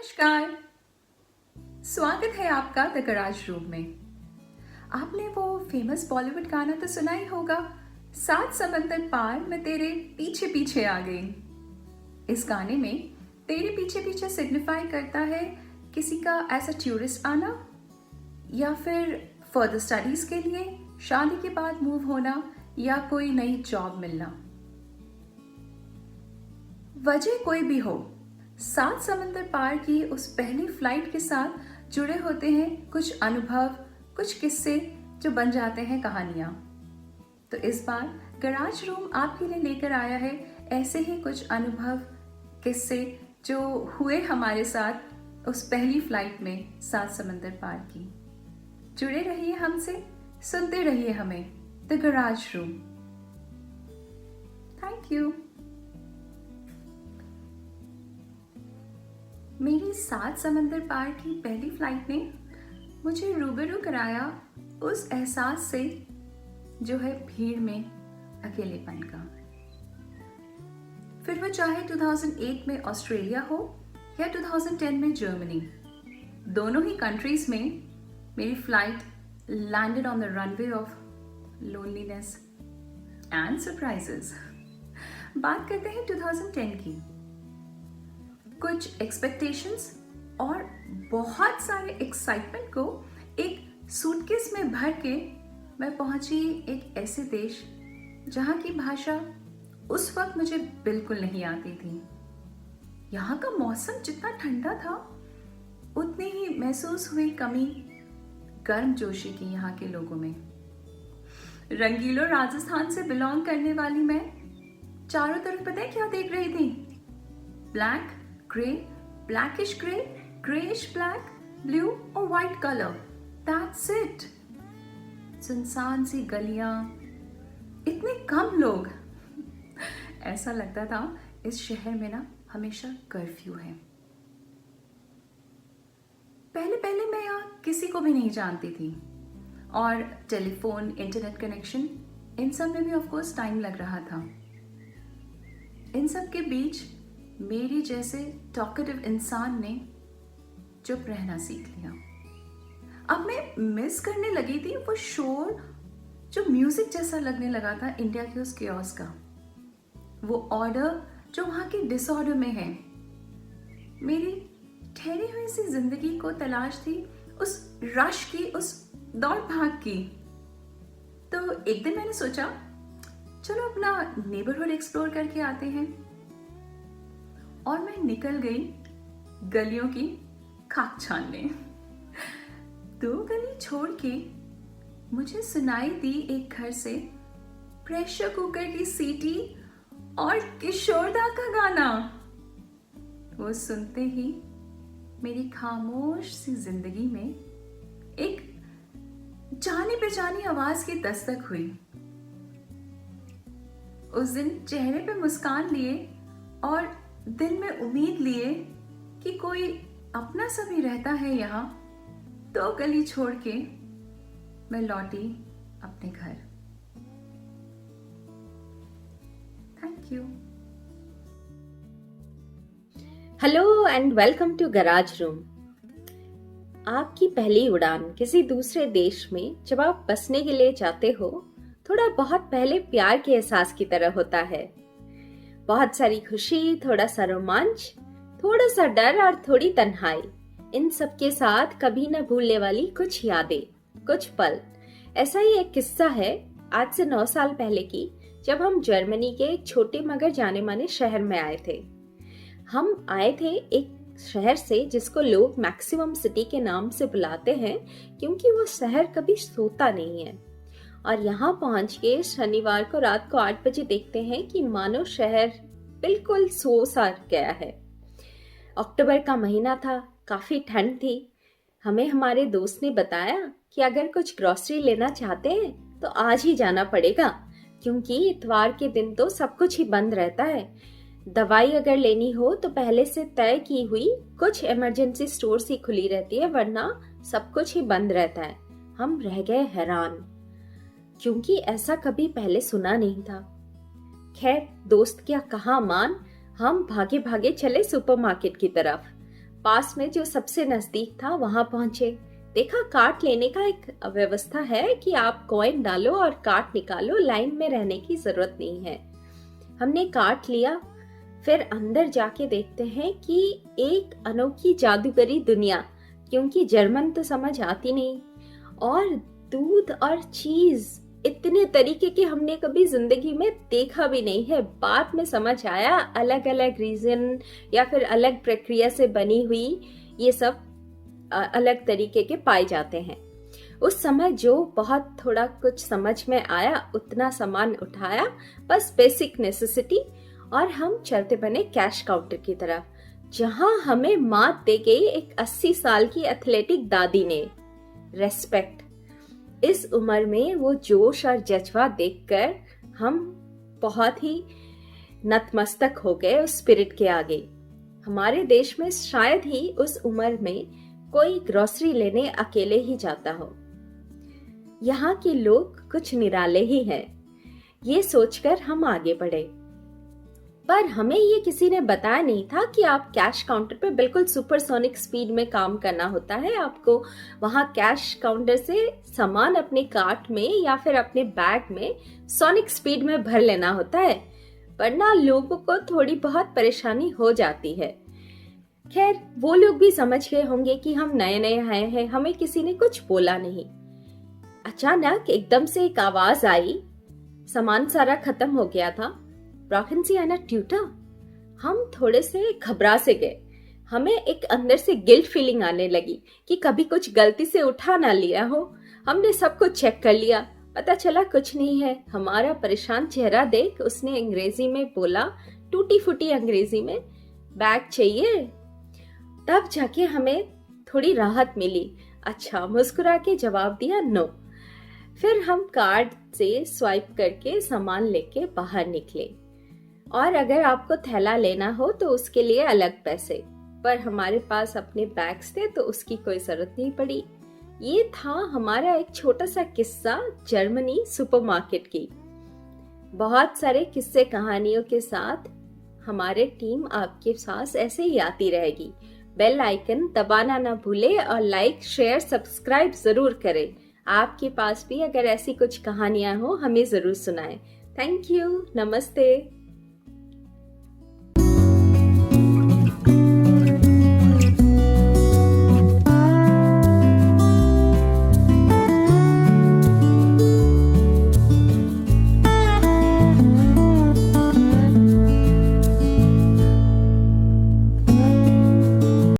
नमस्कार। स्वागत है आपका द गराज रूम में। आपने वो फेमस बॉलीवुड गाना तो सुना ही होगा, सात समंदर पार मैं तेरे पीछे पीछे आ गई। इस गाने में तेरे पीछे पीछे सिग्निफाई करता है किसी का एज अ टूरिस्ट आना, या फिर फर्दर स्टडीज के लिए शादी के बाद मूव होना, या कोई नई जॉब मिलना। वजह कोई भी हो, सात समंदर पार की उस पहली फ्लाइट के साथ जुड़े होते हैं कुछ अनुभव, कुछ किस्से जो बन जाते हैं कहानियां। तो इस बार गराज रूम आपके लिए लेकर आया है ऐसे ही कुछ अनुभव, किस्से जो हुए हमारे साथ उस पहली फ्लाइट में सात समंदर पार की। जुड़े रहिए हमसे, सुनते रहिए हमें, the garage room. Thank you. मेरी सात समंदर पार की पहली फ्लाइट ने मुझे रूबरू कराया उस एहसास से जो है भीड़ में अकेलेपन का। फिर वो चाहे 2008 में ऑस्ट्रेलिया हो या 2010 में जर्मनी, दोनों ही कंट्रीज में मेरी flight landed on the runway of loneliness and surprises. बात करते हैं 2010 की। कुछ एक्सपेक्टेशंस और बहुत सारे एक्साइटमेंट को एक सूटकेस में भर के मैं पहुंची एक ऐसे देश जहां की भाषा उस वक्त मुझे बिल्कुल नहीं आती थी। यहाँ का मौसम जितना ठंडा था उतनी ही महसूस हुई कमी गर्मजोशी की यहाँ के लोगों में। रंगीलो राजस्थान से बिलोंग करने वाली मैं चारों तरफ पता है क्या देख रही थी? Black, grey, blackish grey, greyish black, blue और व्हाइट कलर। That's it. सुनसान सी गलियां, इतने कम लोग। ऐसा लगता था इस शहर में ना हमेशा कर्फ्यू है। पहले पहले मैं यहाँ किसी को भी नहीं जानती थी और टेलीफोन, इंटरनेट कनेक्शन, इन सब में भी ऑफ कोर्स टाइम लग रहा था। इन सब के बीच मेरी जैसे टॉकेटिव इंसान ने चुप रहना सीख लिया। अब मैं मिस करने लगी थी वो शोर जो म्यूजिक जैसा लगने लगा था इंडिया के उस कियोस्क का, वो ऑर्डर जो वहां के डिसऑर्डर में है। मेरी ठहरी हुई सी जिंदगी को तलाश थी उस रश की, उस दौड़ भाग की। तो एक दिन मैंने सोचा चलो अपना नेबरहुड एक्सप्लोर करके आते हैं, और मैं निकल गई गलियों की खाक छानने। 2 गली छोड़ के मुझे सुनाई दी एक घर से प्रेशर कुकर की सीटी और किशोरदा का गाना। वो सुनते ही मेरी खामोश सी जिंदगी में एक जानी पहचानी आवाज की दस्तक हुई। उस दिन चेहरे पे मुस्कान लिए और दिल में उम्मीद लिए कि कोई अपना सा भी रहता है यहाँ, 2 गली छोड़ के मैं लौटी अपने घर। Thank you. Hello and welcome to garage room. आपकी पहली उड़ान किसी दूसरे देश में जब आप बसने के लिए जाते हो, थोड़ा बहुत पहले प्यार के एहसास की तरह होता है। बहुत सारी खुशी, थोड़ा सा रोमांच, थोड़ा सा डर और थोड़ी तन्हाई, इन सब के साथ कभी न भूलने वाली कुछ यादें, कुछ पल। ऐसा ही एक किस्सा है आज से 9 साल पहले की, जब हम जर्मनी के एक छोटे मगर जाने माने शहर में आए थे। हम आए थे एक शहर से जिसको लोग मैक्सिमम सिटी के नाम से बुलाते हैं, क्योंकि वो शहर कभी सोता नहीं है। और यहाँ पहुंच के शनिवार को रात को 8 बजे देखते हैं कि मानो शहर बिल्कुल सो सा गया है। अक्टूबर का महीना था, काफी ठंड थी। हमें हमारे दोस्त ने बताया कि अगर कुछ ग्रोसरी लेना चाहते हैं तो आज ही जाना पड़ेगा, क्योंकि इतवार के दिन तो सब कुछ ही बंद रहता है। दवाई अगर लेनी हो तो पहले से तय की हुई कुछ इमरजेंसी स्टोर्स ही खुली रहती है, वरना सब कुछ ही बंद रहता है। हम रह गए हैरान, क्योंकि ऐसा कभी पहले सुना नहीं था। खैर, दोस्त क्या कहा मान, हम भागे भागे चले सुपरमार्केट की तरफ। पास में जो सबसे नजदीक था वहां पहुंचे। देखा कार्ड लेने का एक व्यवस्था है कि आप कॉइन डालो और कार्ड निकालो, लाइन में रहने की जरूरत नहीं है। हमने कार्ड लिया, फिर अंदर जाके देखते हैं कि एक अनोखी जादूगरी दुनिया, क्योंकि जर्मन तो समझ आती नहीं, और दूध और चीज इतने तरीके के हमने कभी जिंदगी में देखा भी नहीं है। बाद में समझ आया अलग अलग रीजन या फिर अलग प्रक्रिया से बनी हुई ये सब अलग तरीके के पाए जाते हैं। उस समय जो बहुत थोड़ा कुछ समझ में आया उतना सामान उठाया, बस बेसिक नेसेसिटी, और हम चलते बने कैश काउंटर की तरफ, जहां हमें मात दे गई एक 80 साल की एथलेटिक दादी ने। रेस्पेक्ट। इस उम्र में वो जोश और जज्बा देखकर हम बहुत ही नतमस्तक हो गए उस स्पिरिट के आगे। हमारे देश में शायद ही उस उम्र में कोई ग्रोसरी लेने अकेले ही जाता हो। यहाँ के लोग कुछ निराले ही हैं, ये सोचकर हम आगे बढ़े। पर हमें ये किसी ने बताया नहीं था कि आप कैश काउंटर पे बिल्कुल सुपरसोनिक स्पीड में काम करना होता है। आपको वहां कैश काउंटर से सामान अपने कार्ट में या फिर अपने बैग में सोनिक स्पीड में भर लेना होता है, वरना लोगों को थोड़ी बहुत परेशानी हो जाती है। खैर, वो लोग भी समझ गए होंगे कि हम नए नए आए हैं, हमें किसी ने कुछ बोला नहीं। अचानक एकदम से एक आवाज आई, सामान सारा खत्म हो गया था। ब्रॉकन सी आना ट्यूटर। हम थोड़े से घबरा से गए। हमें एक अंदर से गिल्ट फीलिंग आने लगी कि कभी कुछ गलती से उठा ना लिया हो। हमने सब कुछ चेक कर लिया, पता चला कुछ नहीं है। हमारा परेशान चेहरा देख उसने अंग्रेजी में बोला, टूटी फूटी अंग्रेजी में, बैग चाहिए। तब जाके हमें थोड़ी राहत मिली। अच्छा, मुस्कुरा के जवाब दिया नो। फिर हम कार्ड से स्वाइप करके सामान लेके बाहर निकले। और अगर आपको थैला लेना हो तो उसके लिए अलग पैसे, पर हमारे पास अपने बैग्स थे तो उसकी कोई जरूरत नहीं पड़ी। ये था हमारा एक छोटा सा किस्सा जर्मनी सुपरमार्केट की। बहुत सारे किस्से कहानियों के साथ हमारे टीम आपके साथ ऐसे ही आती रहेगी। बेल आइकन दबाना ना भूले और लाइक, शेयर, सब्सक्राइब जरूर करें। आपके पास भी अगर ऐसी कुछ कहानियां हो हमें जरूर सुनाएं। Thank you. नमस्ते।